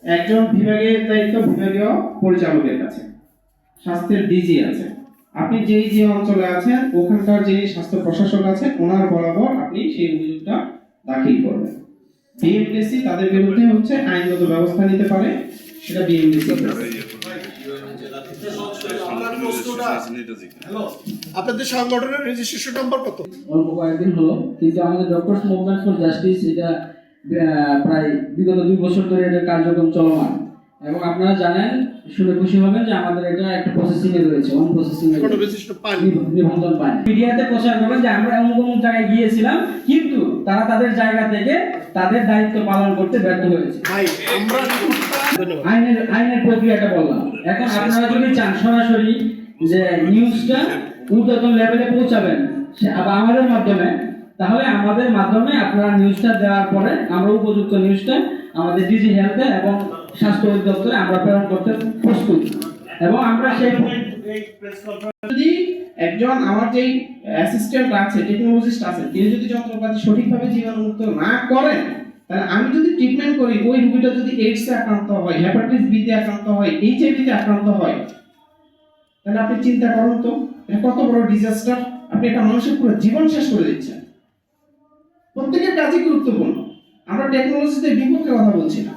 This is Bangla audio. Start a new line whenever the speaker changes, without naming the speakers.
একজন বিভাগের দায়িত্ব বিভাগীয় পরিচালকের কাছে, স্বাস্থ্যের ডিজি আছে। আপনি যে অঞ্চলে আছেন ওখানকার যে স্বাস্থ্য প্রশাসক আছে ওনার বরাবর আপনি সেই অভিযোগটা দাখিল করবেন। বিএমডিসি তাদের বিরুদ্ধে হচ্ছে আইনগত ব্যবস্থা নিতে পারে, সেটা বিএমডিসি।
আপনাদের সংগঠনের রেজিস্ট্রেশন নাম্বার কত?
অল্প কয়েকদিন হলো, কিন্তু আমাদের ডক্টরস মুভমেন্ট ফর জাস্টিস এটা প্রায় বিগত 2 বছর ধরে এটা কার্যক্রম চলমান, এবং আপনারা জানেন, শুনে খুশি হবেন যে আমাদের এটা একটা প্রসেসিং এ রয়েছে, অন প্রসেসিং এ
কোনো রেজিস্ট্রেশন পায়নি,
নিবন্ধন পায়নি। মিডিয়াতে প্রচার করবেন যে আমরা অমুক অমুক জায়গায় গিয়েছিলাম, কিন্তু তারা তাদের জায়গা থেকে তাদের দায়িত্ব পালন করতে ব্যর্থ হয়েছে।
ভাই আমরা
আইনের প্রক্রিয়াটা বললাম। এখন আপনারা যদি চান সরাসরি যে নিউজটা ঊর্ধ্বতন লেভেলে পৌঁছাবেন আমাদের মাধ্যমে, তাহলে আমাদের মাধ্যমে আপনারা নিউজটা দেওয়ার পরে আমরা উপযুক্ত নিউজটা আমাদের ডিজি হেলথে এবং স্বাস্থ্য অধিদপ্তরে আমরা প্রেরণ করতে প্রস্তুত, এবং আমরা সেই
যদি একজন আমার যেই অ্যাসিস্ট্যান্ট আছে, টেকনোলজিস্ট আছে, তিনি যদি যন্ত্রপাতি সঠিকভাবে জীবাণুমুক্ত না করেন, তাহলে আমি যদি ট্রিটমেন্ট করি, ওই রোগীটা যদি এইডস এ আক্রান্ত হয়, হেপাটাইটিস বি তে আক্রান্ত হয়, এইচআইভি তে আক্রান্ত হয়, তাহলে আপনি চিন্তা করুন তো এটা কত বড় ডিজাস্টার। আপনি একটা মানুষের পুরো জীবন শেষ করে দিচ্ছেন। প্রত্যেকের কাজই গুরুত্বপূর্ণ, আমরা টেকনোলজিতে বিপক্ষে কথা বলছি না।